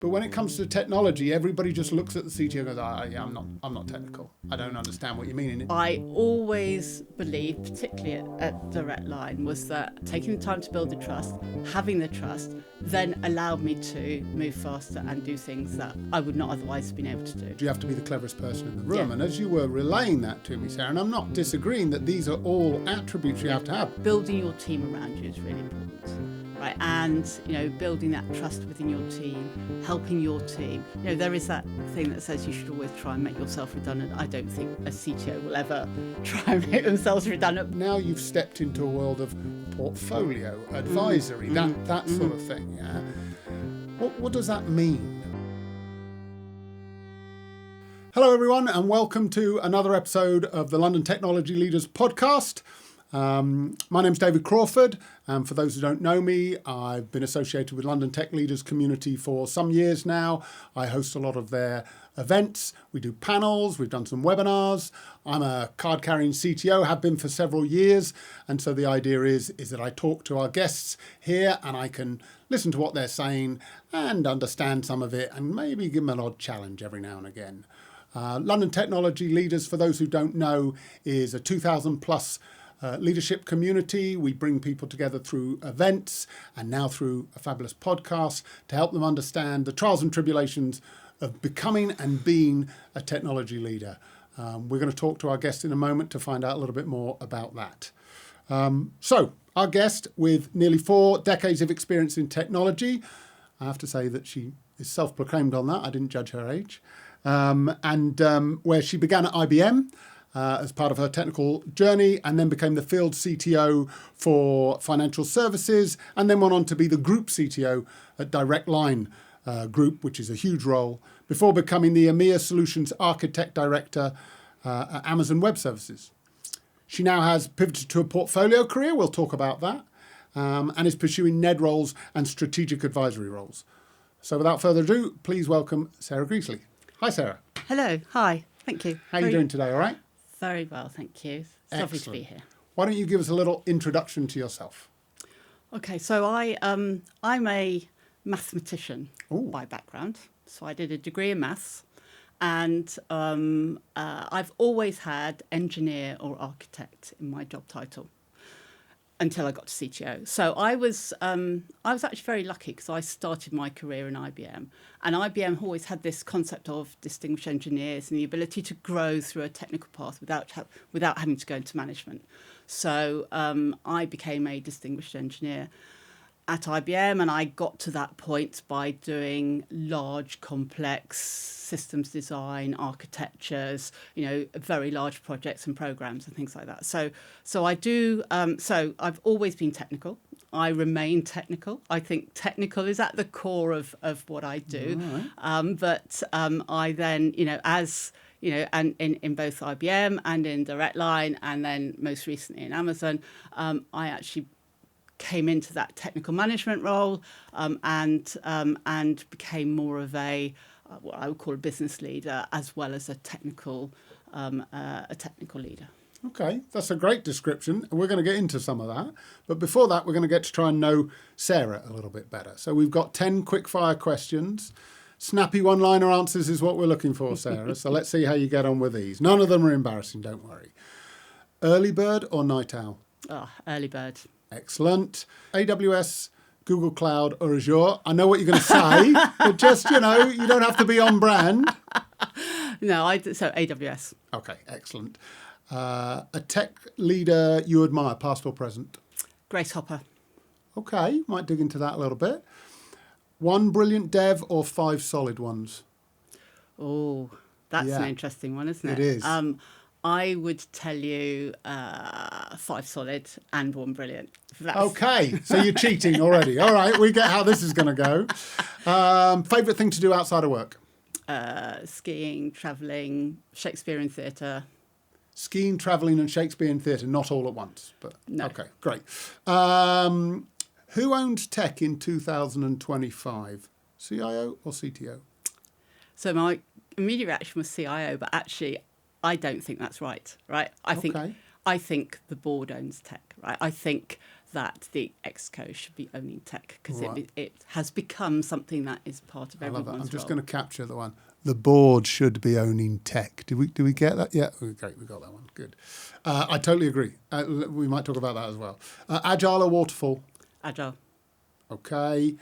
But when it comes to technology, everybody just looks at the CTO and goes, yeah, I'm not technical. I don't understand what you mean. I always believed, particularly at Direct Line, was that taking the time to build the trust, having the trust, then allowed me to move faster and do things that I would not otherwise have been able to do. You have to be the cleverest person in the room. Yeah. And as you were relaying that to me, Sarah, and I'm not disagreeing that these are all attributes you have to have. Building your team around you is really important. Right, and building that trust within your team, helping your team. There is that thing that says you should always try and make yourself redundant. I don't think a CTO will ever try and make themselves redundant. Now you've stepped into a world of portfolio, advisory, that sort of thing. Yeah. What does that mean? Hello, everyone, and welcome to another episode of the London Technology Leaders podcast. My name's David Crawford, and for those who don't know me, I've been associated with London Tech Leaders community for some years now. I host a lot of their events. We do panels, we've done some webinars. I'm a card-carrying CTO, have been for several years, and so the idea is that I talk to our guests here and I can listen to what they're saying and understand some of it and maybe give them an odd challenge every now and again. London Technology Leaders, for those who don't know, is a 2,000 plus leadership community. We bring people together through events and now through a fabulous podcast to help them understand the trials and tribulations of becoming and being a technology leader. We're going to talk to our guest in a moment to find out a little bit more about that. So our guest, with nearly 4 decades of experience in technology, I have to say that she is self-proclaimed on that. I didn't judge her age. Where she began at IBM, as part of her technical journey, and then became the field CTO for financial services, and then went on to be the group CTO at Direct Line Group, which is a huge role, before becoming the EMEA Solutions Architect Director at Amazon Web Services. She now has pivoted to a portfolio career, we'll talk about that, and is pursuing NED roles and strategic advisory roles. So without further ado, please welcome Sarah Greasley. Hi, Sarah. Hello, hi, thank you. How are you doing today, all right? Very well, thank you. It's lovely to be here. Why don't you give us a little introduction to yourself? Okay, so I'm a mathematician by background. So I did a degree in maths, and I've always had engineer or architect in my job title until I got to CTO. So I was actually very lucky because I started my career in IBM, and IBM always had this concept of distinguished engineers and the ability to grow through a technical path without having to go into management. So I became a distinguished engineer at IBM, and I got to that point by doing large, complex systems design, architectures, very large projects and programs and things like that. So I do. So I've always been technical. I remain technical. I think technical is at the core of what I do. Right. But I then, and in both IBM and in Direct Line, and then most recently in Amazon, I actually came into that technical management role and became more of a what I would call a business leader as well as a technical leader. Okay, that's a great description. We're going to get into some of that. But before that, we're going to get to try and know Sarah a little bit better. So we've got 10 quick-fire questions. Snappy one-liner answers is what we're looking for, Sarah. So let's see how you get on with these. None of them are embarrassing, don't worry. Early bird or night owl? Early bird. Excellent. AWS, Google Cloud or Azure? I know what you're going to say, but just, you don't have to be on brand. No, so AWS. Okay, excellent. A tech leader you admire, past or present? Grace Hopper. Okay, might dig into that a little bit. 1 brilliant dev or 5 solid ones? Oh, that's an interesting one, isn't it? It is. I would tell you 5 solid and 1 brilliant. Okay, so you're cheating already. All right, we get how this is going to go. Favourite thing to do outside of work? Skiing, travelling, Shakespearean theatre. Skiing, travelling and Shakespearean theatre, not all at once. But no. Okay, great. Who owns tech in 2025? CIO or CTO? So my immediate reaction was CIO, but actually I don't think that's right. I think the board owns tech. Right. I think that the exco should be owning tech, because Right. it has become something that is part of I love everyone's that. I'm just role. going to capture the one. The board should be owning tech. Do we get that? Yeah, okay, we got that one. Good. I totally agree. We might talk about that as well. Agile or waterfall? Agile. Okay.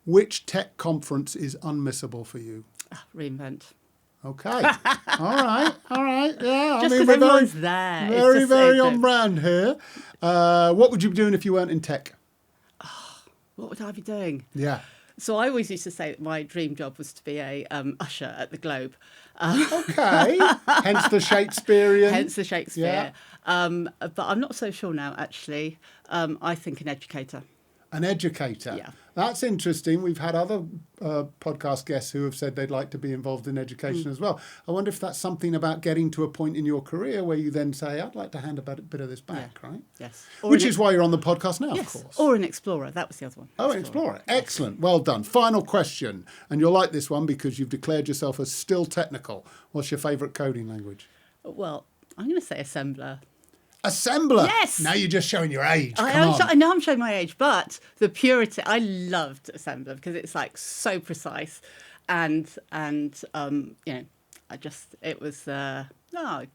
Which tech conference is unmissable for you? Reinvent. Okay. All right. Yeah. Just I mean, because we're everyone's there. It's very, just, very on brand here. What would you be doing if you weren't in tech? what would I be doing? Yeah. So I always used to say that my dream job was to be a usher at the Globe. Okay. Hence the Shakespearean. Hence the Shakespeare. Yeah. But I'm not so sure now, actually. I think an educator. An educator. Yeah. That's interesting. We've had other podcast guests who have said they'd like to be involved in education as well. I wonder if that's something about getting to a point in your career where you then say, I'd like to hand a bit of this back, right? Yes. Which is why you're on the podcast now, yes. of course. Or an explorer. That was the other one. Oh, an explorer. Excellent. Well done. Final question. And you'll like this one because you've declared yourself as still technical. What's your favourite coding language? Well, I'm going to say assembler. Assembler. Yes. Now you're just showing your age. Come on. I know I'm showing my age, but the purity. I loved assembler because it's like so precise, and I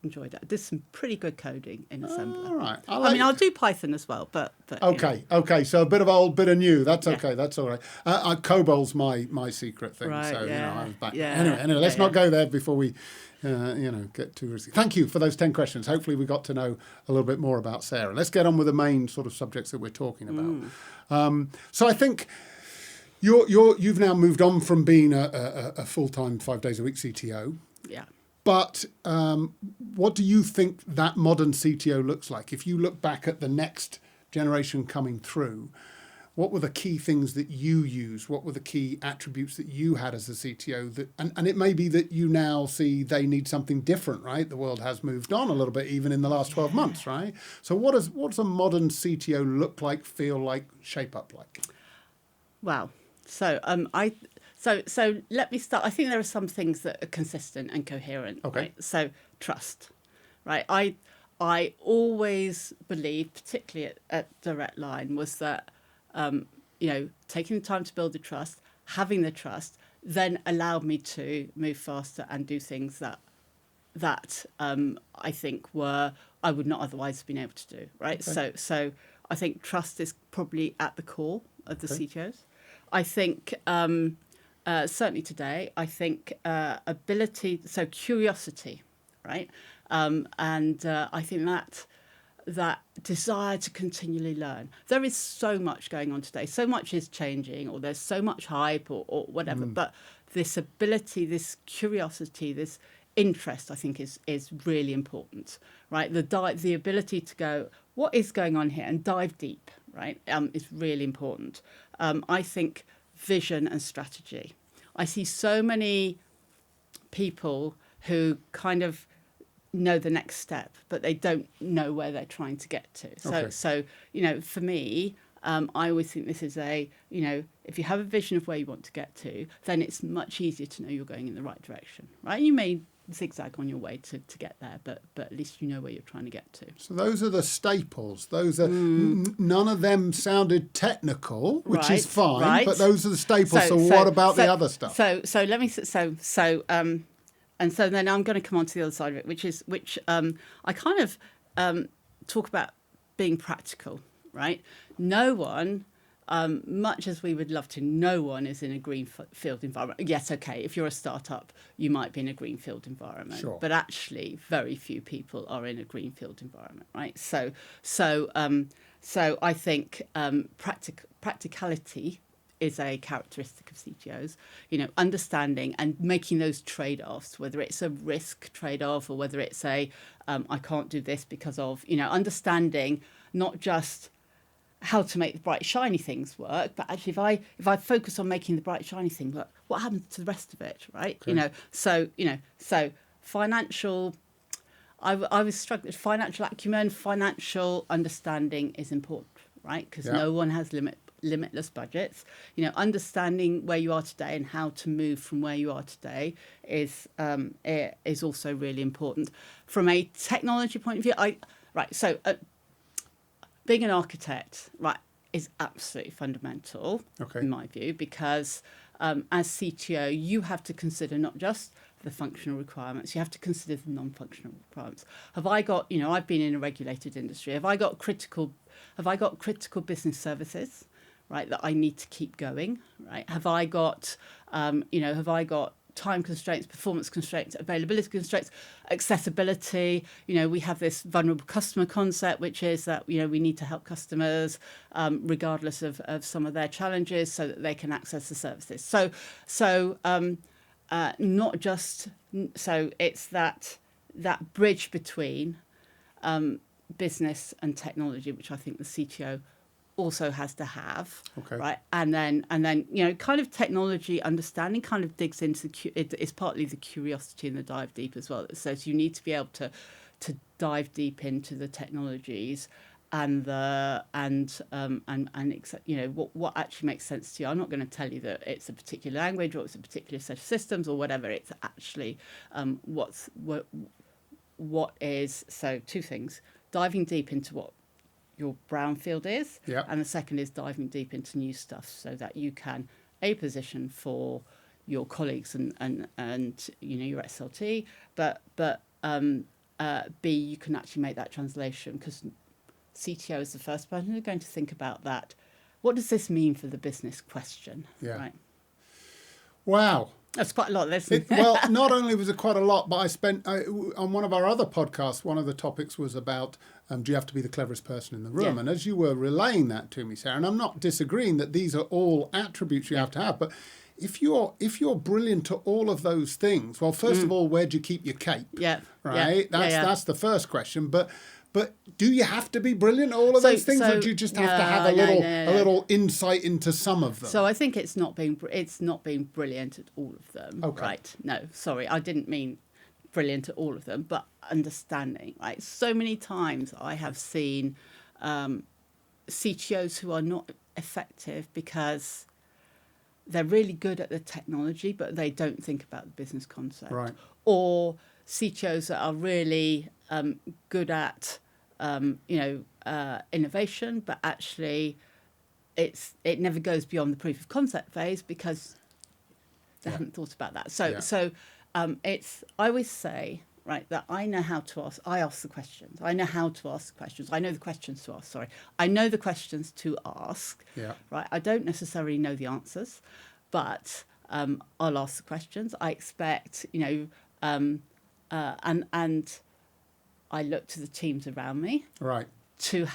enjoyed it. I did some pretty good coding in assembler. All right. I mean, I'll do Python as well, but Okay. So a bit of old, bit of new. That's Yeah. okay. That's all right. Cobol's my secret thing. Right, So yeah, I was back. yeah, Anyway, let's yeah, not go there before we, get too risky. Thank you for those 10 questions. Hopefully we got to know a little bit more about Sarah. Let's get on with the main sort of subjects that we're talking about. So I think you've now moved on from being a full-time 5 days a week CTO. yeah. But what do you think that modern CTO looks like? If you look back at the next generation coming through, what were the key things that you used? What were the key attributes that you had as a CTO? And it may be that you now see they need something different, right? The world has moved on a little bit, even in the last 12 months, right? So what does a modern CTO look like, feel like, shape up like? Wow. So So let me start. I think there are some things that are consistent and coherent. Okay. Right? So trust, right? I always believed, particularly at Direct Line, was that taking the time to build the trust, having the trust, then allowed me to move faster and do things that I think I would not otherwise have been able to do. Right. Okay. So I think trust is probably at the core of the CTOs. I think. Certainly today, I think so curiosity, right? And I think that desire to continually learn. There is so much going on today. So much is changing, or there's so much hype or whatever. But this ability, this curiosity, this interest, I think is really important, right? The ability to go, what is going on here, and dive deep, right? Is really important. I think vision and strategy. I see so many people who kind of know the next step, but they don't know where they're trying to get to. So for me, I always think this is if you have a vision of where you want to get to, then it's much easier to know you're going in the right direction, right? You may zigzag on your way to get there, but at least you know where you're trying to get to. So those are the staples. Those are none of them sounded technical, which is fine. Right. But those are the staples. So what about the other stuff? So let me and so then I'm going to come on to the other side of it, which I kind of talk about being practical, right? No one. Much as we would love to, no one is in a greenfield environment. Yes, okay, if you're a startup, you might be in a greenfield environment. Sure. But actually, very few people are in a greenfield environment, right? So I think practicality is a characteristic of CTOs. Understanding and making those trade-offs, whether it's a risk trade-off or whether it's I can't do this because of, understanding not just how to make the bright shiny things work, but actually if I focus on making the bright shiny thing work, what happens to the rest of it, right? Okay. So financial. I was struggling. Financial acumen, financial understanding is important, right? Because no one has limitless budgets. Understanding where you are today and how to move from where you are today is also really important. From a technology point of view, being an architect, right, is absolutely fundamental, in my view, because as CTO, you have to consider not just the functional requirements, you have to consider the non-functional requirements. Have I got, I've been in a regulated industry, have I got critical business services, right, that I need to keep going, right? Have I got, time constraints, performance constraints, availability constraints, accessibility? We have this vulnerable customer concept, which is that, we need to help customers regardless of some of their challenges so that they can access the services. So it's that bridge between business and technology, which I think the CTO also has to have, right? And then kind of technology understanding kind of digs into it's partly the curiosity and the dive deep as well. So you need to be able to dive deep into the technologies and what actually makes sense to you. I'm not going to tell you that it's a particular language or it's a particular set of systems or whatever. It's actually what is. So two things: diving deep into what your brownfield is, and the second is diving deep into new stuff so that you can position for your colleagues and your SLT, but B, you can actually make that translation, because CTO is the first person who's going to think about that. What does this mean for the business question? Right. Wow. That's quite a lot, isn't it? Well, not only was it quite a lot, but on one of our other podcasts, one of the topics was about, do you have to be the cleverest person in the room? And as you were relaying that to me, Sarah, and I'm not disagreeing that these are all attributes you have to have, but if you're brilliant at all of those things, well, first of all, where do you keep your cape? Right? That's the first question. But do you have to be brilliant at all of those things, or do you just have to have a little insight into some of them? So I think it's not being brilliant at all of them. Right? No, sorry, I didn't mean brilliant at all of them, but understanding. Right? So many times I have seen CTOs who are not effective because they're really good at the technology, but they don't think about the business concept. Right. Or CTOs that are really good at innovation, but actually it never goes beyond the proof of concept phase because they haven't thought about that. So I always say, right, that I know how to ask. I ask the questions. I know how to ask the questions. I know the questions to ask. Sorry, I know the questions to ask. Right. I don't necessarily know the answers, but I'll ask the questions. I expect, and I look to the teams around me, right, to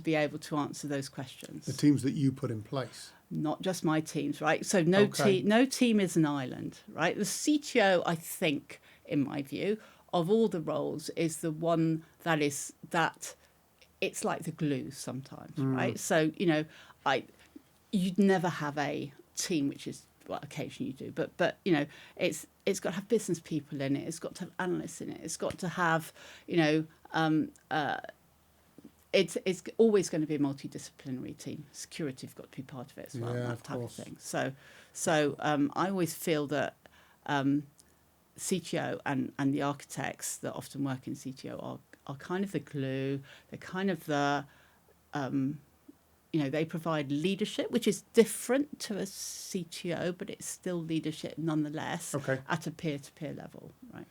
be able to answer those questions. The teams that you put in place. Not just my teams, right? So no team is an island, right? The CTO, I think, in my view, of all the roles, is the one that it's like the glue sometimes, right? So you'd never have a team which is, well, occasionally you do, but it's got to have business people in it. It's got to have analysts in it. It's got to have it's always going to be a multidisciplinary team. Security have got to be part of it as well, that type of thing. So I always feel that CTO and the architects that often work in CTO are kind of the glue. They're kind of the they provide leadership, which is different to a CTO, but it's still leadership nonetheless at a peer-to-peer level, right?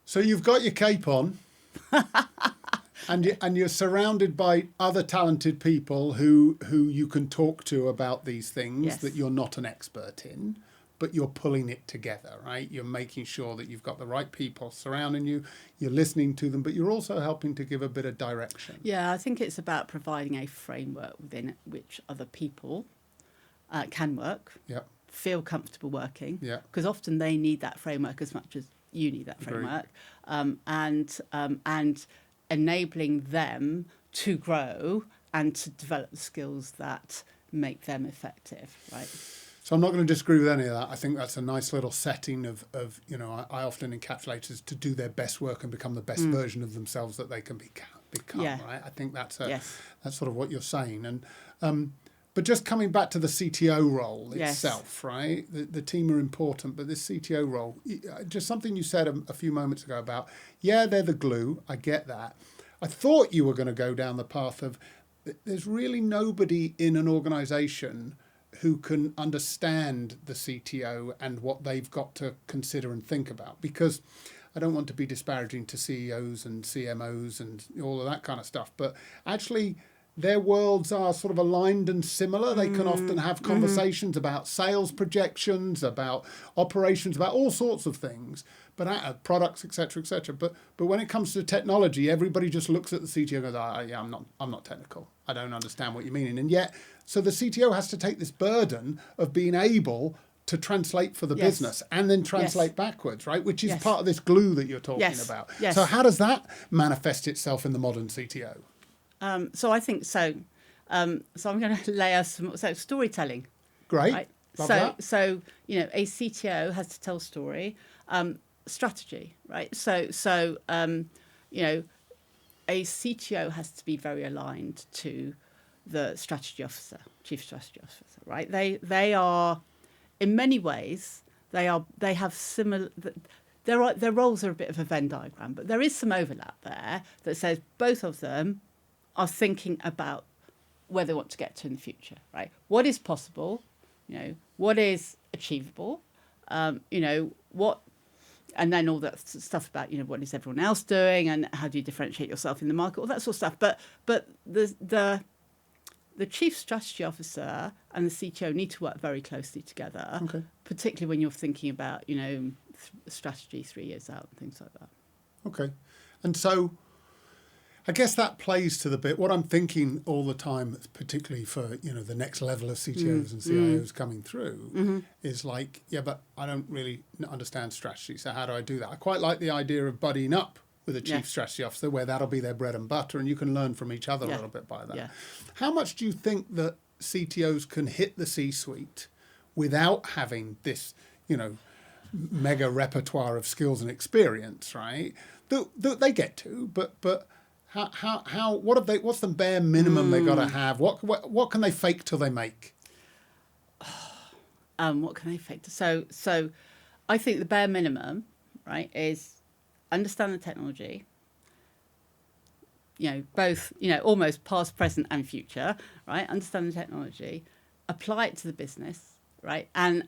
So you've got your cape on, and you're surrounded by other talented people who you can talk to about these things that you're not an expert in, but you're pulling it together, right? You're making sure that you've got the right people surrounding you, you're listening to them, but you're also helping to give a bit of direction. Yeah, I think it's about providing a framework within which other people can work, feel comfortable working, because often they need that framework as much as you need that framework, and enabling them to grow and to develop the skills that make them effective, right? So I'm not going to disagree with any of that. I think that's a nice little setting of I often encapsulate as to do their best work and become the best version of themselves that they can become, right? I think that's sort of what you're saying. And but just coming back to the CTO role itself, right? The team are important, but this CTO role, just something you said a few moments ago about, they're the glue. I get that. I thought you were going to go down the path of there's really nobody in an organization who can understand the CTO and what they've got to consider and think about, because I don't want to be disparaging to CEOs and CMOs and all of that kind of stuff, but actually their worlds are sort of aligned and similar. They can often have conversations about sales projections, about operations, about all sorts of things, but products, etc., etc. But when it comes to technology, everybody just looks at the CTO and goes, yeah, I'm not technical. I don't understand what you mean. And yet, so the CTO has to take this burden of being able to translate for the business and then translate backwards, right? Which is part of this glue that you're talking about. So how does that manifest itself in the modern CTO? So I think so. So I'm going to lay out some storytelling. Great. Right? Love that. So a CTO has to tell story, strategy, right? So a CTO has to be very aligned to the strategy officer, chief strategy officer, right? They are, in many ways, they have similar. Their roles are a bit of a Venn diagram, but there is some overlap there that says both of them are thinking about where they want to get to in the future, right? What is possible, what is achievable, what, and then all that stuff about, what is everyone else doing and how do you differentiate yourself in the market, all that sort of stuff. But the chief strategy officer and the CTO need to work very closely together, particularly when you're thinking about, strategy 3 years out and things like that. Okay. And so I guess that plays to the bit. What I'm thinking all the time, particularly for the next level of CTOs and CIOs coming through, is like, yeah, but I don't really understand strategy. So how do I do that? I quite like the idea of buddying up with a chief strategy officer, where that'll be their bread and butter, and you can learn from each other a little bit by that. Yeah. How much do you think that CTOs can hit the C-suite without having this, mega repertoire of skills and experience, right? That they get to, but how what have they? What's the bare minimum they got to have? What can they fake till they make? What can they fake? So I think the bare minimum, right, is understand the technology. Both almost past, present, and future, right? Understand the technology, apply it to the business, right, and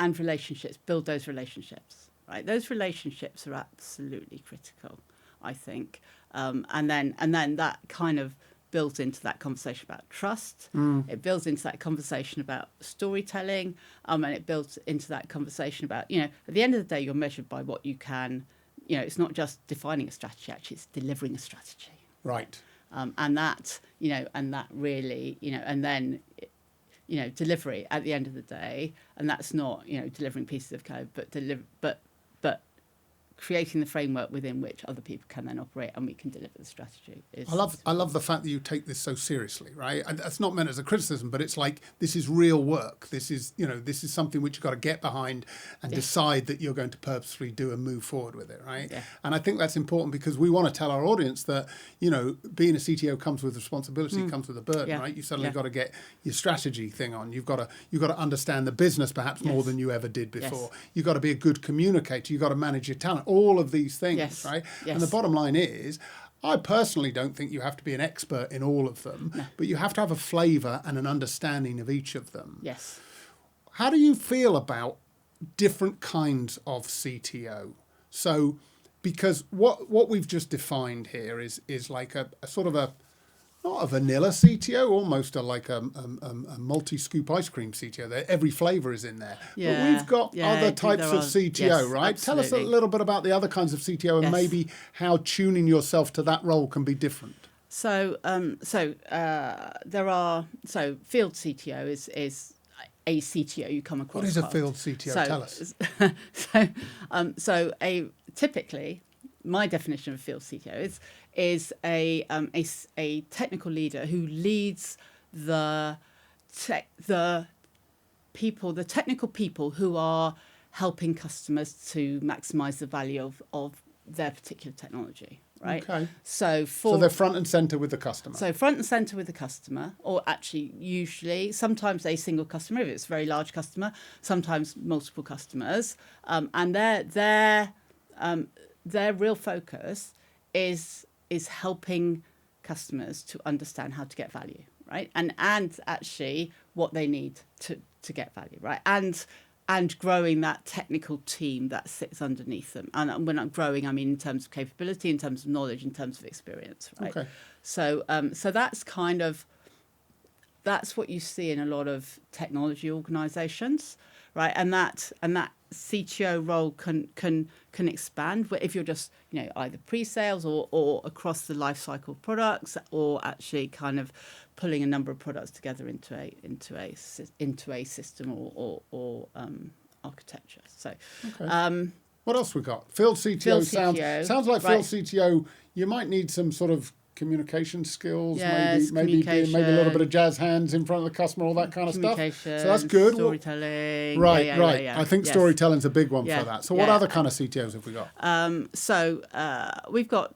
relationships. Build those relationships. Right, those relationships are absolutely critical, I think, and then that kind of builds into that conversation about trust. It builds into that conversation about storytelling, and it builds into that conversation about at the end of the day, you're measured by what you can. It's not just defining a strategy; actually, it's delivering a strategy. Right. And that and that really and then. Delivery at the end of the day, and that's not delivering pieces of code, but creating the framework within which other people can then operate, and we can deliver the strategy. I love the fact that you take this so seriously, right? And that's not meant as a criticism, but it's like this is real work. This is this is something which you've got to get behind and decide that you're going to purposefully do and move forward with it, right? Yeah. And I think that's important because we want to tell our audience that being a CTO comes with responsibility, comes with a burden, right? You suddenly got to get your strategy thing on. You've got to understand the business perhaps more than you ever did before. You've got to be a good communicator. You've got to manage your talent. All of these things, right? Yes. And the bottom line is, I personally don't think you have to be an expert in all of them, but you have to have a flavour and an understanding of each of them. Yes. How do you feel about different kinds of CTO? So, because what we've just defined here is like a sort of not a vanilla CTO, almost like a multi-scoop ice cream CTO. Every flavour is in there. Yeah. But we've got other types of CTO, right? Absolutely. Tell us a little bit about the other kinds of CTO and maybe how tuning yourself to that role can be different. So there are field CTO is a CTO you come across. What is a field CTO? Tell us. Typically, my definition of a field CTO is a technical leader who leads the technical people who are helping customers to maximize the value of their particular technology, right? Okay. So they're front and center with the customer. So front and center with the customer, or actually usually sometimes a single customer if it's a very large customer, sometimes multiple customers, and their real focus is helping customers to understand how to get value, right? And actually what they need to get value, right? And growing that technical team that sits underneath them. And when I'm growing, I mean in terms of capability, in terms of knowledge, in terms of experience, right? Okay. So that's what you see in a lot of technology organizations, right? And that CTO role can expand if you're just, either pre-sales or across the life cycle of products, or actually kind of pulling a number of products together into a system or architecture. So, okay. What else we got? Field CTO, Field CTO sounds like right. Field CTO. You might need some sort of communication skills, yes, maybe a little bit of jazz hands in front of the customer, all that kind of stuff. So that's good. Storytelling. Right. Yeah. I think storytelling's a big one for that. So what other kind of CTOs have we got? We've got,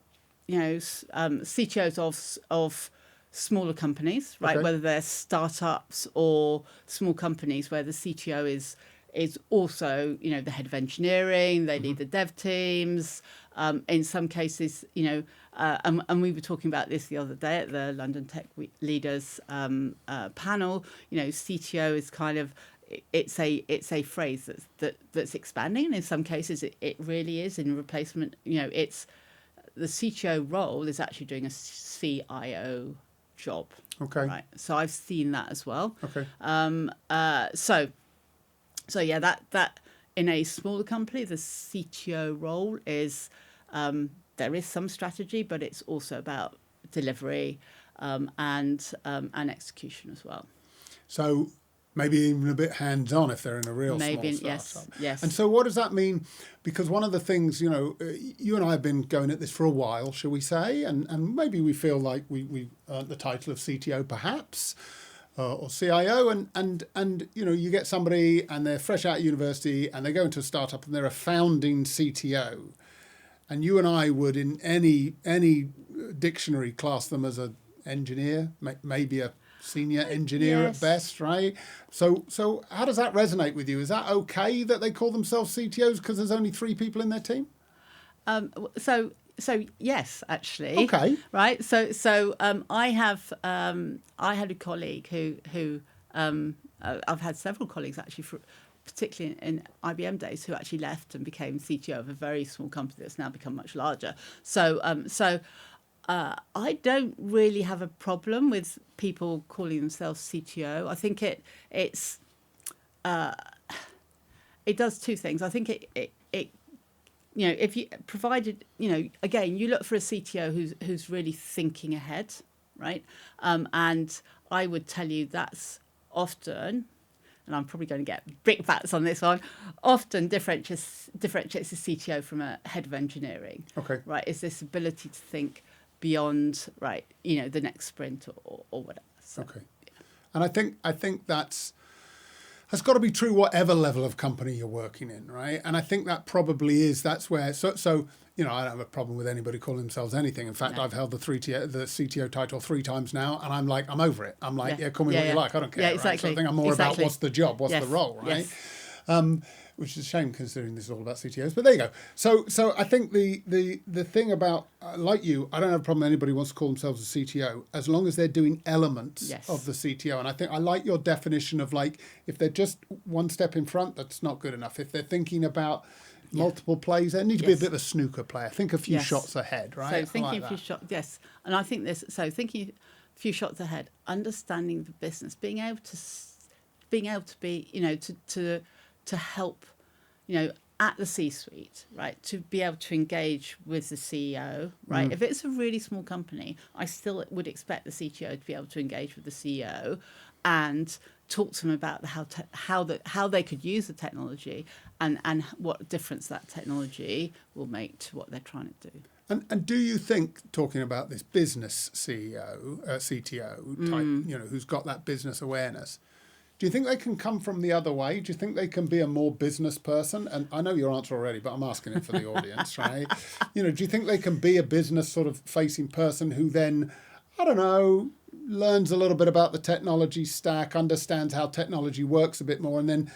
CTOs of smaller companies, right? Okay. Whether they're startups or small companies where the CTO is also, the head of engineering, they lead the dev teams. In some cases, and we were talking about this the other day at the London Tech Leaders panel. CTO is kind of it's a phrase that's expanding, and in some cases it really is in replacement. It's the CTO role is actually doing a CIO job. Okay. Right. So I've seen that as well. Okay. So yeah, that in a smaller company, the CTO role is there is some strategy, but it's also about delivery and execution as well. So maybe even a bit hands-on if they're in a real small startup. Yes. And so what does that mean? Because one of the things, you and I have been going at this for a while, shall we say, and maybe we feel like we earned the title of CTO perhaps, or CIO, and you get somebody and they're fresh out of university and they go into a startup and they're a founding CTO. And you and I would, in any dictionary, class them as an engineer, maybe a senior engineer at best, right? So how does that resonate with you? Is that okay that they call themselves CTOs because there's only 3 people in their team? So yes, actually. Okay. Right. So I had a colleague who I've had several colleagues actually particularly in IBM days, who actually left and became CTO of a very small company that's now become much larger. So I don't really have a problem with people calling themselves CTO. I think it does 2 things. I think it if you provided, again, you look for a CTO who's really thinking ahead, right? And I would tell you that's often, and I'm probably going to get brickbats on this one, often differentiates the CTO from a head of engineering. Okay. Right, is this ability to think beyond, right, the next sprint or whatever. So, okay. Yeah. And I think that's got to be true whatever level of company you're working in, right? And I think that probably is, that's where, so I don't have a problem with anybody calling themselves anything. In fact, no. I've held the CTO title 3 times now, and I'm over it. I'm like, call me what you like, I don't care. Yeah, exactly. Right? So I think I'm more about what's the job, what's the role, right? Yes. Which is a shame considering this is all about CTOs, but there you go. So I think the thing about, like you, I don't have a problem with anybody who wants to call themselves a CTO as long as they're doing elements of the CTO. And I think I like your definition of, like, if they're just one step in front, that's not good enough. If they're thinking about multiple plays, they need to be a bit of a snooker player. Think a few shots ahead, right? So thinking a few shots, yes. And I think thinking a few shots ahead, understanding the business, being able to be, to help, at the C-suite, right, to be able to engage with the CEO, right? If it's a really small company, I still would expect the CTO to be able to engage with the CEO and talk to them about how they could use the technology and what difference that technology will make to what they're trying to do. And do you think, talking about this business CTO type, who's got that business awareness, do you think they can come from the other way? Do you think they can be a more business person? And I know your answer already, but I'm asking it for the audience, right? Do you think they can be a business sort of facing person who then, I don't know, learns a little bit about the technology stack, understands how technology works a bit more, and then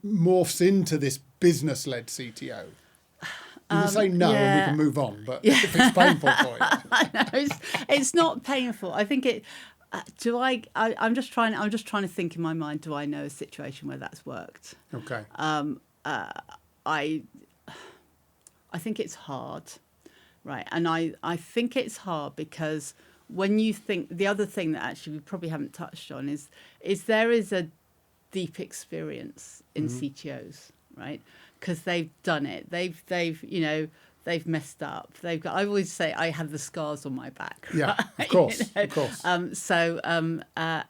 morphs into this business-led CTO? You can say no and we can move on, but if it's painful for you. No, it's not painful. I think it. I'm just trying to think in my mind. Do I know a situation where that's worked? Okay. I think it's hard, right? And I think it's hard because when you think, the other thing that actually we probably haven't touched on is there is a deep experience in CTOs, right? Because they've done it. They've messed up. I always say I have the scars on my back. Yeah, right? of course, of course. So I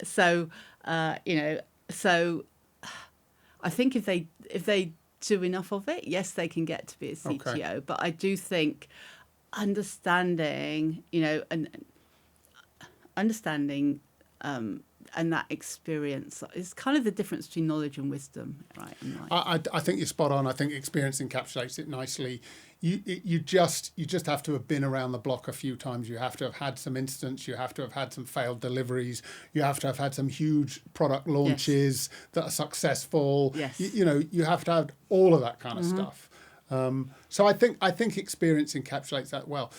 think if they do enough of it, yes, they can get to be a CTO. Okay. But I do think understanding, and that experience is kind of the difference between knowledge and wisdom, right? I think you're spot on. I think experience encapsulates it nicely. You just have to have been around the block a few times. You have to have had some incidents. You have to have had some failed deliveries. You have to have had some huge product launches that are successful. Yes. You have to have all of that kind of stuff. So I think experience encapsulates that well.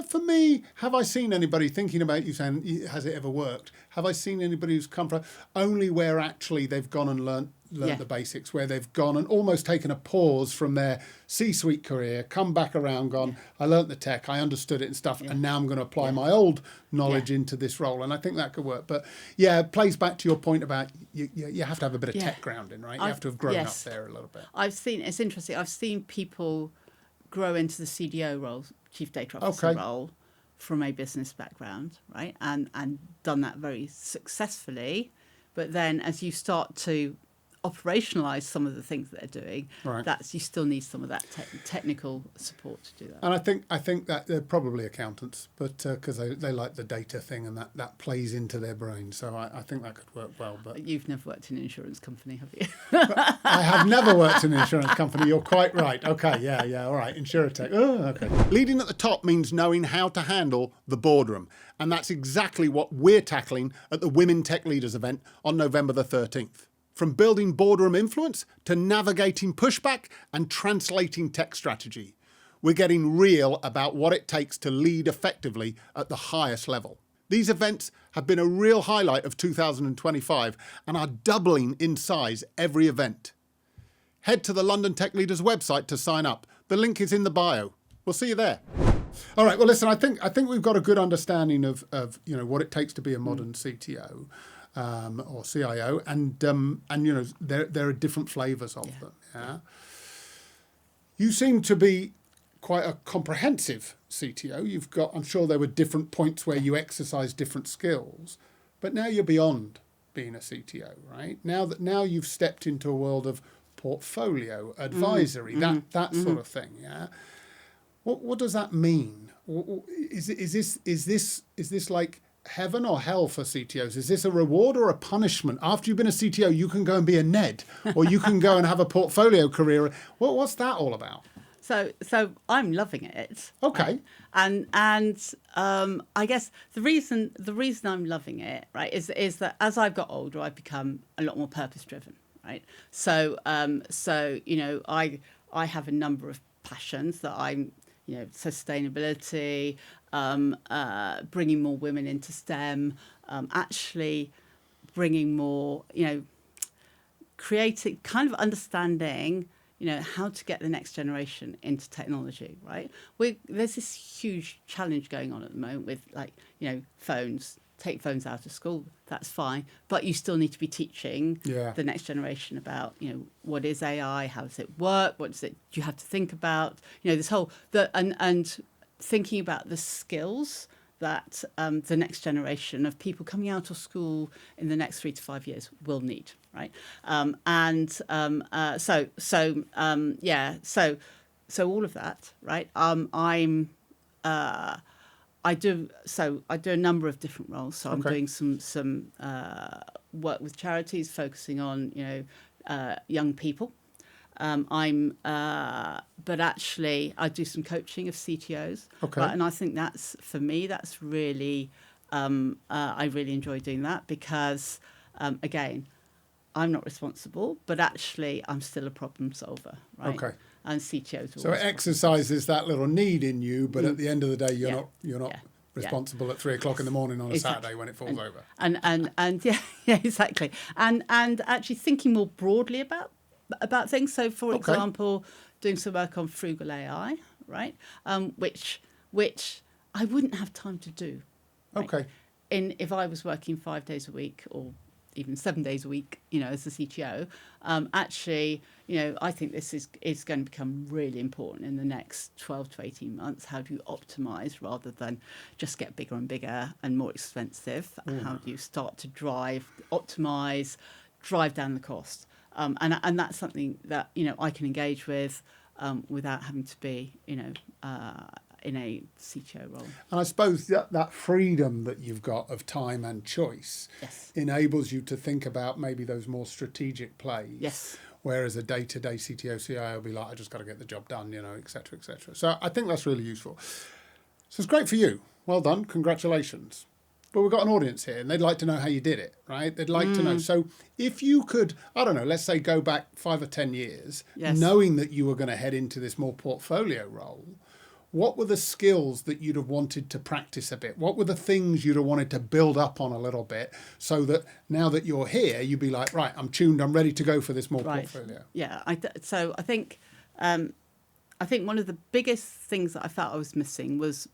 For me, have I seen anybody thinking about you saying, has it ever worked? Have I seen anybody who's come from only where actually they've gone and learnt the basics, where they've gone and almost taken a pause from their C-suite career, come back around, gone, I learnt the tech, I understood it and stuff, and now I'm going to apply my old knowledge into this role. And I think that could work. But it plays back to your point about you have to have a bit of tech grounding, right? You have to have grown up there a little bit. It's interesting, I've seen people grow into the CDO role, Chief Data Officer role, from a business background, right? And done that very successfully. But then as you start to operationalize some of the things that they're doing, you still need some of that technical support to do that. And I think that they're probably accountants, but because they like the data thing and that plays into their brain. So I think that could work well. But you've never worked in an insurance company, have you? I have never worked in an insurance company. You're quite right. Okay, yeah, all right. Insurtech. Oh, okay. Leading at the top means knowing how to handle the boardroom. And that's exactly what we're tackling at the Women Tech Leaders event on November the 13th. From building boardroom influence to navigating pushback and translating tech strategy, we're getting real about what it takes to lead effectively at the highest level. These events have been a real highlight of 2025 and are doubling in size every event. Head to the London Tech Leaders website to sign up. The link is in the bio. We'll see you there. All right. Well, listen, I think we've got a good understanding of what it takes to be a modern CTO. Or CIO, and there are different flavours of them. Yeah, you seem to be quite a comprehensive CTO. I'm sure there were different points where you exercised different skills, but now you're beyond being a CTO, right? Now you've stepped into a world of portfolio advisory, that sort of thing. Yeah, what does that mean? Is this like heaven or hell for CTOs? Is this a reward or a punishment? After you've been a CTO, you can go and be a NED, or you can go and have a portfolio career. What's that all about? So I'm loving it. Okay. And I guess the reason I'm loving it, right, is that as I've got older, I've become a lot more purpose driven, right? So I have a number of passions that I'm, sustainability, bringing more women into STEM, actually bringing more, creating, kind of understanding, how to get the next generation into technology, right? There's this huge challenge going on at the moment with phones. Take phones out of school, that's fine, but you still need to be teaching the next generation about, what is AI, how does it work, what do you have to think about, this whole and thinking about the skills that the next generation of people coming out of school in the next 3 to 5 years will need, right? So all of that, right? I do a number of different roles. So I'm doing some work with charities focusing on young people. But actually I do some coaching of CTOs. Right? And I think that's really I really enjoy doing that because again, I'm not responsible, but actually I'm still a problem solver, right? Okay. And CTOs are So it exercises that little need in you, but at the end of the day, you're not Yeah. responsible at 3:00 in the morning on a Saturday when it falls over. And yeah, exactly. And actually thinking more broadly about things. So, for example, doing some work on frugal AI, right? Which I wouldn't have time to do. Right? Okay. If I was working 5 days a week or even 7 days a week, as a CTO, actually, I think this is going to become really important in the next 12 to 18 months. How do you optimize rather than just get bigger and bigger and more expensive? How do you start to optimize, drive down the cost? And that's something that, I can engage with without having to be, in a CTO role. And I suppose that freedom that you've got of time and choice enables you to think about maybe those more strategic plays. Yes. Whereas a day-to-day CTO, CIO will be like, I just got to get the job done, et cetera, et cetera. So I think that's really useful. So it's great for you. Well done. Congratulations. But we've got an audience here and they'd like to know how you did it, right? They'd like to know. So if you could, I don't know, let's say go back 5 or 10 years, knowing that you were going to head into this more portfolio role, what were the skills that you'd have wanted to practice a bit? What were the things you'd have wanted to build up on a little bit so that now that you're here, you'd be like, right, I'm tuned, I'm ready to go for this more portfolio? Yeah, so I think one of the biggest things that I felt I was missing was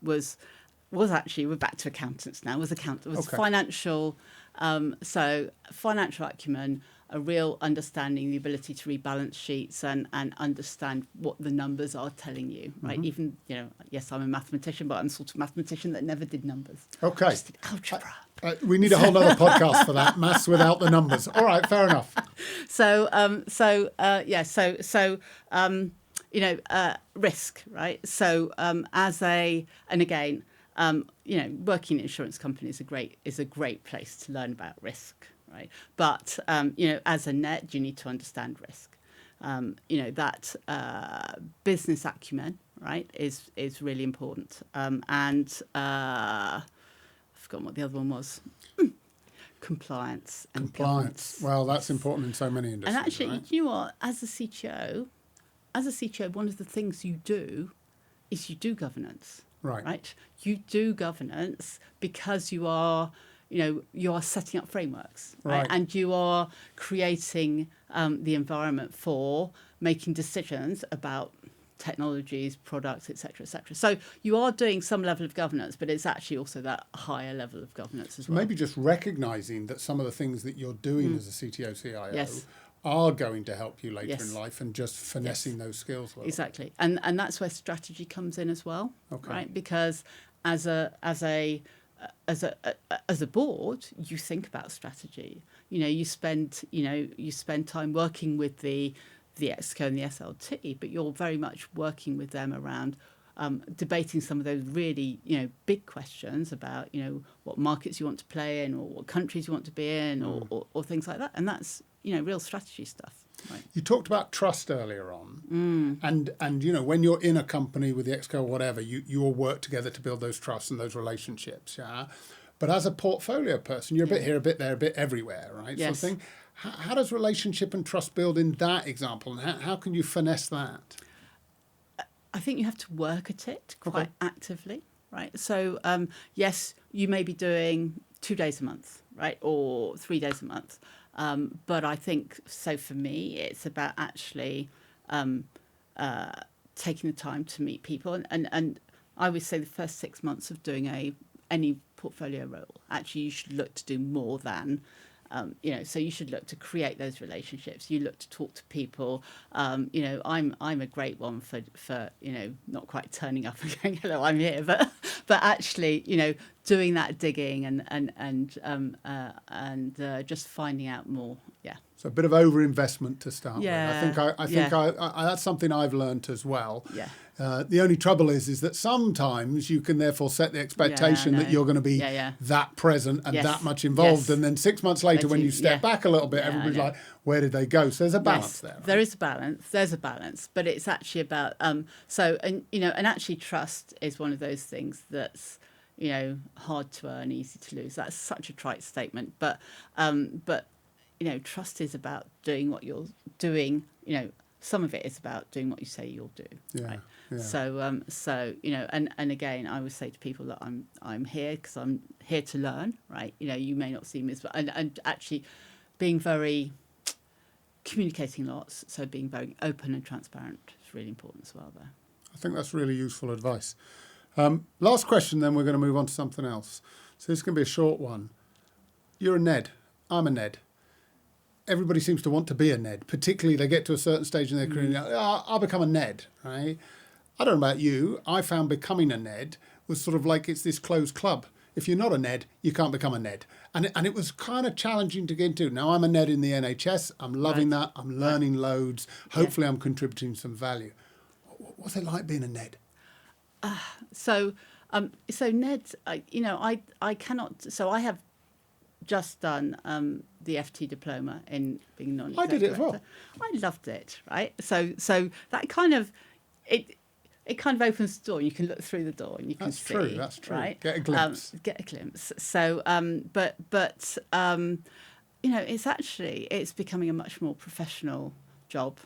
actually, we're back to accountants now, was financial, so financial acumen, a real understanding, the ability to read balance sheets and understand what the numbers are telling you, right? Even, yes, I'm a mathematician, but I'm the sort of mathematician that never did numbers. Okay. Just did algebra. We need a whole other podcast for that, maths without the numbers. All right, fair enough. Risk, right? So working in insurance companies is a great place to learn about risk, right? But as a NED, you need to understand risk. That business acumen, right, is really important. I've forgotten what the other one was. Compliance. Compliance. Well, that's important in so many industries. And actually, right? you know what? As a CTO, one of the things you do is you do governance. Right. You do governance because you are setting up frameworks, right? And you are creating the environment for making decisions about technologies, products, etc., etc. So you are doing some level of governance, but it's actually also that higher level of governance as well. Maybe just recognizing that some of the things that you're doing as a CTO, CIO are going to help you later in life, and just finessing those skills. Exactly, and that's where strategy comes in as well, right? Because as a board, you think about strategy. You spend time working with the ExCo and the SLT, but you're very much working with them around debating some of those really big questions about what markets you want to play in, or what countries you want to be in, or things like that, and that's real strategy stuff. Right. You talked about trust earlier on, and when you're in a company with the ExCo or whatever, you all work together to build those trusts and those relationships. Yeah, but as a portfolio person, you're a bit here, a bit there, a bit everywhere, right? Yes. Sort of thing. How does relationship and trust build in that example, and how can you finesse that? I think you have to work at it quite actively, right? So yes, you may be doing 2 days a month, right, or 3 days a month. But I think, so for me, it's about actually taking the time to meet people. And I would say the first 6 months of doing any portfolio role, actually you should look to do more than, so you should look to create those relationships. You look to talk to people. I'm a great one for not quite turning up and going, hello, I'm here, but actually, doing that digging and just finding out more. Yeah. So a bit of overinvestment to start with. I think Yeah. that's something I've learnt as well. Yeah. The only trouble is that sometimes you can therefore set the expectation that you're going to be that present and that much involved, and then 6 months later, when you step back a little bit, everybody's like, "Where did they go?" So there's a balance there. Right? There is a balance. There's a balance, but it's actually about and actually trust is one of those things that's hard to earn, easy to lose. That's such a trite statement, but trust is about doing what you're doing. Some of it is about doing what you say you'll do. Yeah. Right. Yeah. So and again, I would say to people that I'm here because I'm here to learn. Right. You may not see me as, and actually being very communicating lots. So being very open and transparent is really important as well there. I think that's really useful advice. Last question, then we're going to move on to something else. So this is going to be a short one. You're a NED. I'm a NED. Everybody seems to want to be a NED, particularly they get to a certain stage in their career and they're like, I'll become a NED, right? I don't know about you. I found becoming a NED was sort of like it's this closed club. If you're not a NED, you can't become a NED. And it was kind of challenging to get into. Now, I'm a NED in the NHS. I'm loving that. I'm learning loads. Hopefully, I'm contributing some value. What's it like being a NED? So NED, I cannot. So I have just done the FT diploma in being non-exec I did it as director. well. I loved it. Right. So that kind of it kind of opens the door. And you can look through the door and you can see. That's true. Right. Get a glimpse. So it's becoming a much more professional job,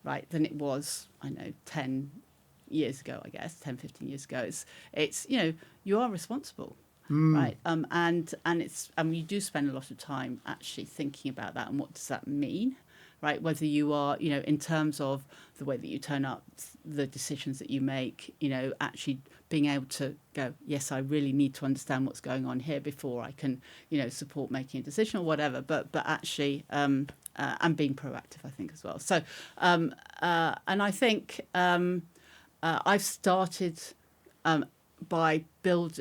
right, than it was. I know 10 years ago, I guess 10, 15 years ago. It's you are responsible. Right, and you do spend a lot of time actually thinking about that and what does that mean, right? Whether you are, in terms of the way that you turn up, the decisions that you make, actually being able to go, yes, I really need to understand what's going on here before I can, support making a decision or whatever. But actually, and being proactive, I think as well. So, and I think I've started. By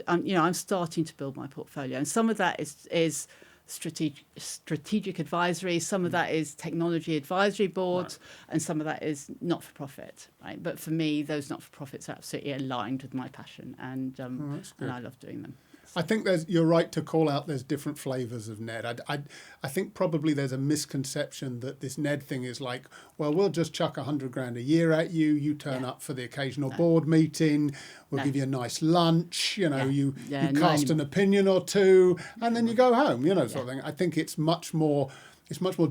I'm starting to build my portfolio, and some of that is strategic advisory, some of that is technology advisory boards, and some of that is not for profit. Right, but for me, those not for profits are absolutely aligned with my passion, and I love doing them. I think you're right to call out there's different flavours of NED. I think probably there's a misconception that this NED thing is like, well, we'll just chuck $100,000 a year at you. You turn up for the occasional board meeting. We'll give you a nice lunch. You cast an opinion or two, and then you go home. Sort of thing. I think it's much more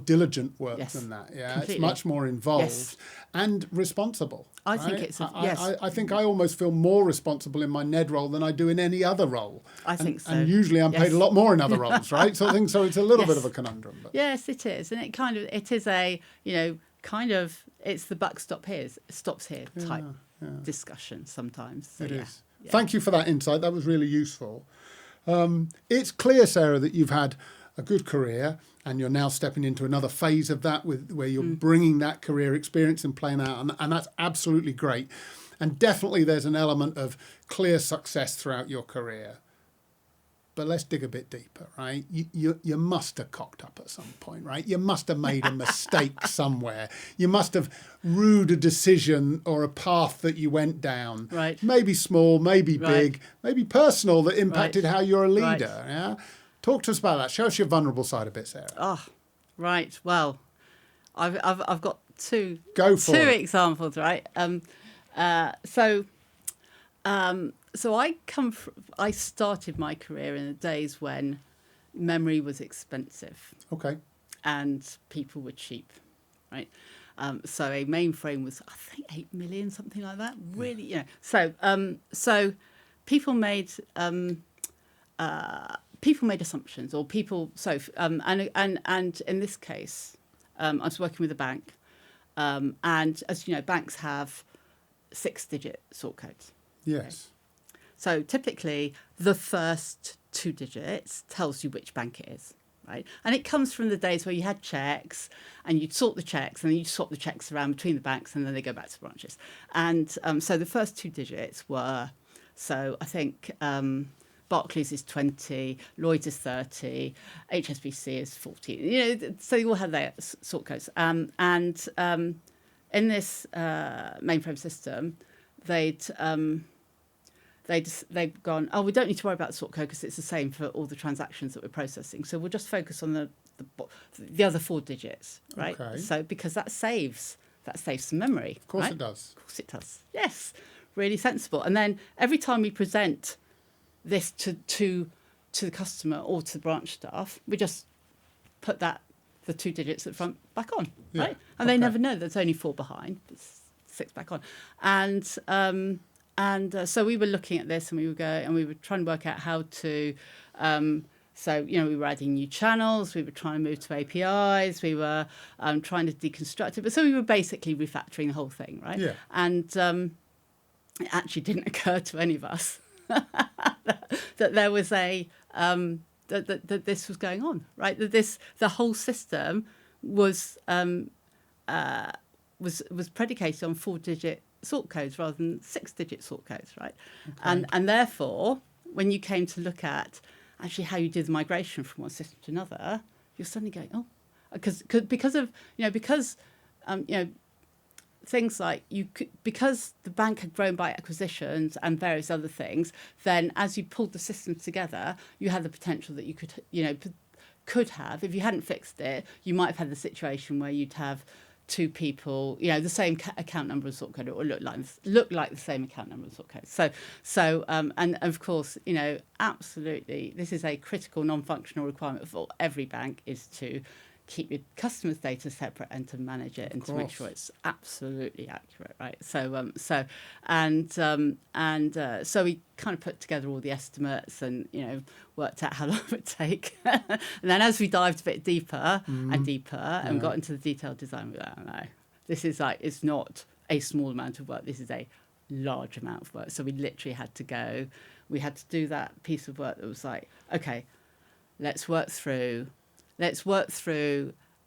diligent work than that. Yeah, completely. It's much more involved and responsible. I think it's I think I almost feel more responsible in my NED role than I do in any other role. I think so. And usually I'm paid a lot more in other roles, right? So I think it's a little bit of a conundrum. But. Yes, it is, and it is a it's the buck stops here type discussion sometimes. So, it is. Yeah. Thank you for that insight. That was really useful. It's clear, Sarah, that you've had a good career and you're now stepping into another phase of that where you're bringing that career experience and playing out, and that's absolutely great. And definitely there's an element of clear success throughout your career. But let's dig a bit deeper, right? You must have cocked up at some point, right? You must have made a mistake somewhere. You must have rued a decision or a path that you went down. Right. Maybe small, maybe big, maybe personal that impacted how you're a leader. Yeah. Talk to us about that. Show us your vulnerable side a bit, Sarah. Oh, right. Well, I've got two examples, right? So I started my career in the days when memory was expensive. Okay. And people were cheap, right? So a mainframe was, I think, 8 million, something like that. Really, So people made assumptions, or people. So and in this case, I was working with a bank, and as you know, banks have 6-digit sort codes. Yes. Okay? So typically, the first 2 digits tells you which bank it is, right? And it comes from the days where you had checks, and you'd sort the checks, and then you'd swap the checks around between the banks, and then they go back to the branches. And so the first 2 digits were, so I think Barclays is 20, Lloyds is 30, HSBC is 40. So you all had their sort codes. And in this mainframe system, they've gone, oh, we don't need to worry about the sort code because it's the same for all the transactions that we're processing. So we'll just focus on the other 4 digits, right? Okay. So because that saves some memory. Of course right? it does. Of course it does. Yes, really sensible. And then every time we present this to the customer or to the branch staff, we just put that the 2 digits at front back on, Yeah, right? And they never know there's only 4 behind, it's 6 back on. So we were looking at this, and we were trying to work out how to. So, we were adding new channels, we were trying to move to APIs, we were trying to deconstruct it. But so we were basically refactoring the whole thing, right? Yeah. And it actually didn't occur to any of us that there was that this was going on, right? That the whole system was predicated on 4-digit sort codes rather than 6-digit sort codes, right? Okay. And therefore, when you came to look at actually how you did the migration from one system to another, you're suddenly going, oh, because things like because the bank had grown by acquisitions and various other things, then as you pulled the systems together, you had the potential that you could have, if you hadn't fixed it, you might have had the situation where you'd have 2 people, the same account number and sort code, or look like the same account number and sort code. So and of course, absolutely, this is a critical non-functional requirement for every bank, is to keep your customers' data separate and to manage it and to make sure it's absolutely accurate, right? So we kind of put together all the estimates and worked out how long it would take. And then as we dived a bit deeper and deeper and got into the detailed design, we were like, no, this is it's not a small amount of work. This is a large amount of work. So we literally had to do that piece of work that was like, okay, let's work through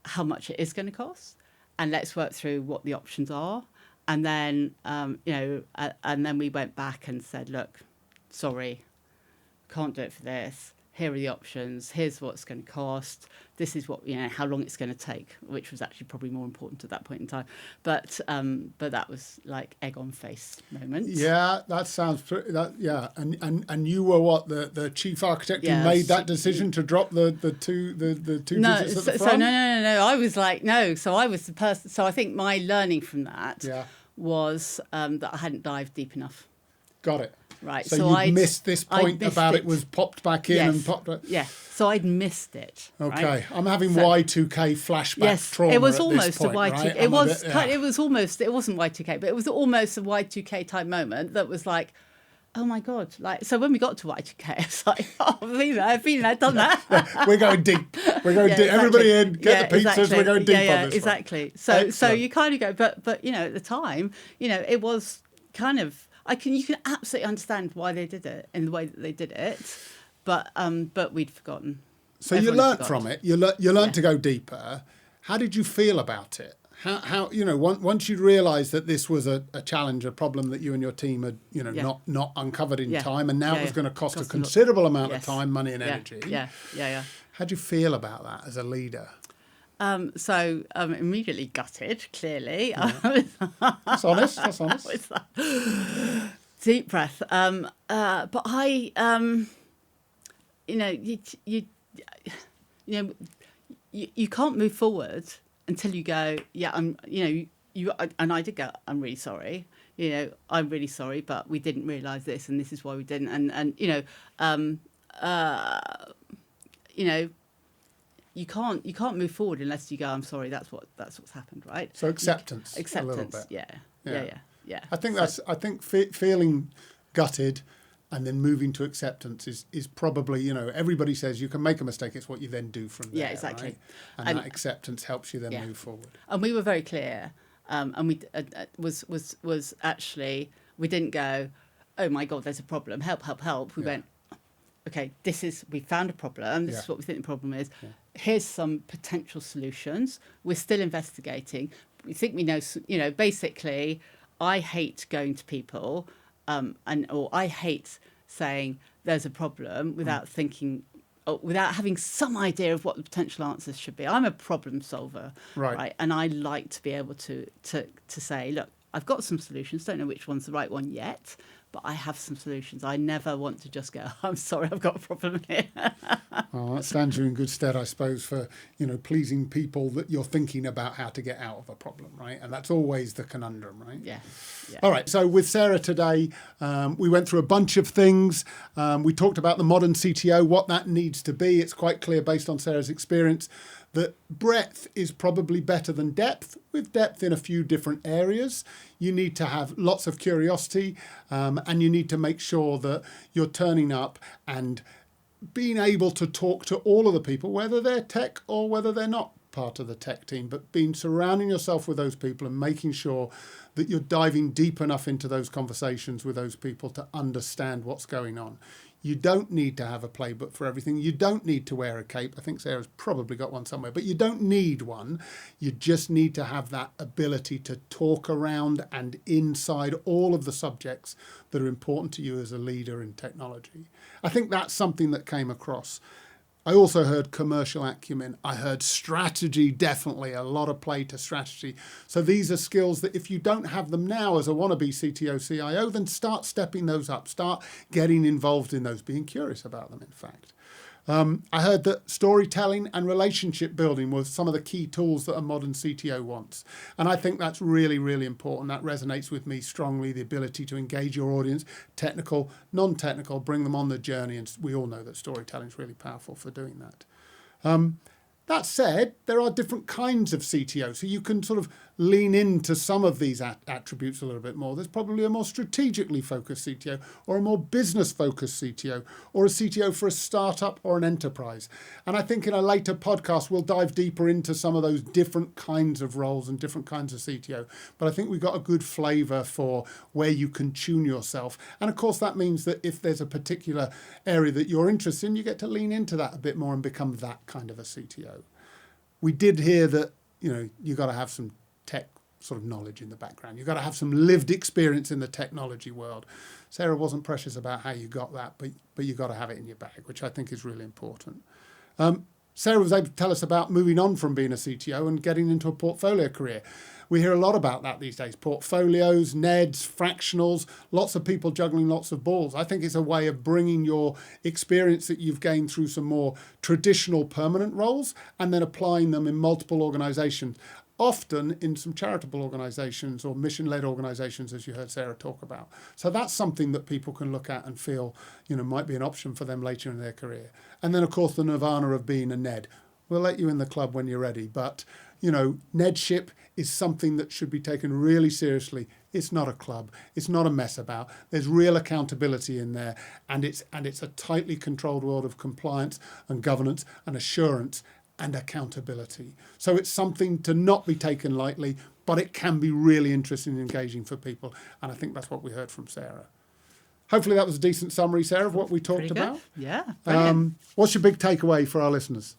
how much it is going to cost, and let's work through what the options are. And then, and then we went back and said, look, sorry, can't do it for this. Here are the options. Here's what it's going to cost. This is what, how long it's going to take, which was actually probably more important at that point in time. But that was like egg on face moment. Yeah, that sounds yeah. And you were what, the chief architect who made that decision to drop the two digits at the front? So no. I was like, no. So I was the person. So I think my learning from that was that I hadn't dived deep enough. Got it. Right. So you missed this point about it was popped back in and popped back. Yeah. So I'd missed it. Okay. Right? I'm having Y2K flashback trauma. It was at almost this point, a Y2K. Right? It was almost. It wasn't Y2K, but it was almost a Y2K type moment that was like, oh my God. Like, so when we got to Y2K, it's like, oh, I've been there, done that. We're going deep. We're going deep. Exactly. Everybody in, get the pizzas. Exactly. We're going deep on this exactly. one. So you kind of go, but at the time, it was kind of, you can absolutely understand why they did it in the way that they did it, but we'd forgotten. So you learnt from it. You learnt to go deeper. How did you feel about it? How once you realised that this was a challenge, a problem that you and your team had not uncovered in time, and now it was going to cost a considerable amount of time, money, and energy. Yeah. How do you feel about that as a leader? So immediately gutted, clearly. Yeah. That's honest. Deep breath. But I, you can't move forward until you go, and I did go, I'm really sorry. I'm really sorry, but we didn't realise this, and this is why we didn't. You can't move forward unless you go, I'm sorry, that's what's happened, right? So acceptance. A little bit. Yeah. I think feeling gutted and then moving to acceptance is probably, everybody says you can make a mistake, it's what you then do from there. Yeah, exactly. Right? And that acceptance helps you then move forward. And we were very clear, and we was actually, we didn't go, oh my God, there's a problem, help. We went, okay, we found a problem, this is what we think the problem is. Yeah. Here's some potential solutions. We're still investigating. We think we know, basically, I hate going to people or I hate saying there's a problem without thinking, without having some idea of what the potential answers should be. I'm a problem solver, right? And I like to be able to say, look, I've got some solutions, don't know which one's the right one yet, but I have some solutions. I never want to just go, I'm sorry, I've got a problem here. That stands you in good stead, I suppose, for, pleasing people that you're thinking about how to get out of a problem, right? And that's always the conundrum, right? Yeah. All right, so with Sarah today, we went through a bunch of things. We talked about the modern CTO, what that needs to be. It's quite clear based on Sarah's experience that breadth is probably better than depth, with depth in a few different areas. You need to have lots of curiosity, and you need to make sure that you're turning up and being able to talk to all of the people, whether they're tech or whether they're not part of the tech team, but surrounding yourself with those people and making sure that you're diving deep enough into those conversations with those people to understand what's going on. You don't need to have a playbook for everything. You don't need to wear a cape. I think Sarah's probably got one somewhere, but you don't need one. You just need to have that ability to talk around and inside all of the subjects that are important to you as a leader in technology. I think that's something that came across. I also heard commercial acumen. I heard strategy, definitely a lot of play to strategy. So these are skills that if you don't have them now as a wannabe CTO, CIO, then start stepping those up, start getting involved in those, being curious about them, in fact. I heard that storytelling and relationship building were some of the key tools that a modern CTO wants. And I think that's really, really important. That resonates with me strongly, the ability to engage your audience, technical, non-technical, bring them on the journey. And we all know that storytelling is really powerful for doing that. That said, there are different kinds of CTO, so you can sort of lean into some of these attributes a little bit more. There's probably a more strategically focused CTO, or a more business focused CTO, or a CTO for a startup or an enterprise. And I think in a later podcast, we'll dive deeper into some of those different kinds of roles and different kinds of CTO. But I think we've got a good flavor for where you can tune yourself. And of course, that means that if there's a particular area that you're interested in, you get to lean into that a bit more and become that kind of a CTO. We did hear that, you got to have some tech sort of knowledge in the background. You've got to have some lived experience in the technology world. Sarah wasn't precious about how you got that, but you've got to have it in your bag, which I think is really important. Sarah was able to tell us about moving on from being a CTO and getting into a portfolio career. We hear a lot about that these days. Portfolios, NEDs, fractionals, lots of people juggling lots of balls. I think it's a way of bringing your experience that you've gained through some more traditional permanent roles and then applying them in multiple organizations, often in some charitable organizations or mission-led organizations, as you heard Sarah talk about. So that's something that people can look at and feel, might be an option for them later in their career. And then, of course, the nirvana of being a NED. We'll let you in the club when you're ready, but NEDship is something that should be taken really seriously. It's not a club. It's not a mess about. There's real accountability in there, and it's a tightly controlled world of compliance and governance and assurance and accountability. So it's something to not be taken lightly, but it can be really interesting and engaging for people, and I think that's what we heard from Sarah. Hopefully that was a decent summary, Sarah, of what we talked about. Yeah. What's your big takeaway for our listeners?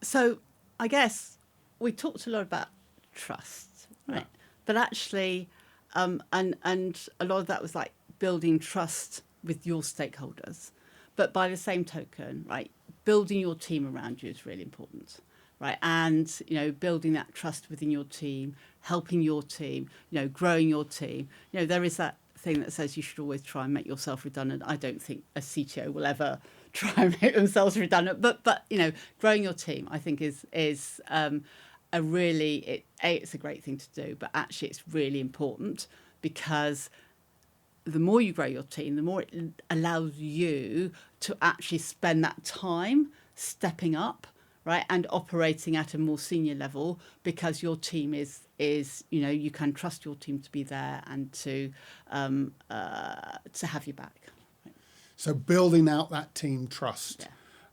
So I guess we talked a lot about trust, right? Yeah. But actually, and a lot of that was like building trust with your stakeholders. But by the same token, right, building your team around you is really important, right? And, building that trust within your team, helping your team, growing your team. There is that thing that says you should always try and make yourself redundant. I don't think a CTO will ever try and make themselves redundant, but growing your team, I think is it's a great thing to do, but actually it's really important because the more you grow your team, the more it allows you to actually spend that time stepping up, right, and operating at a more senior level because your team is you can trust your team to be there and to have you back. Right? So building out that team trust. Yeah.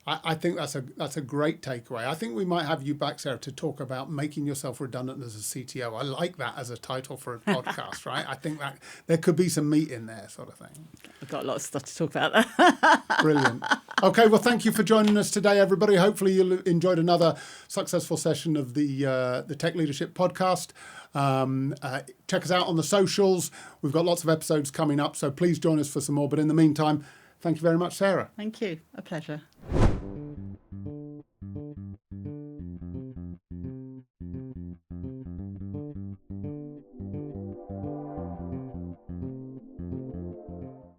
I think that's a great takeaway. I think we might have you back, Sarah, to talk about making yourself redundant as a CTO. I like that as a title for a podcast, right? I think that there could be some meat in there, sort of thing. I've got a lot of stuff to talk about there. Brilliant. Okay, well, thank you for joining us today, everybody. Hopefully you enjoyed another successful session of the Tech Leadership Podcast. Check us out on the socials. We've got lots of episodes coming up, so please join us for some more. But in the meantime, thank you very much, Sarah. Thank you. A pleasure.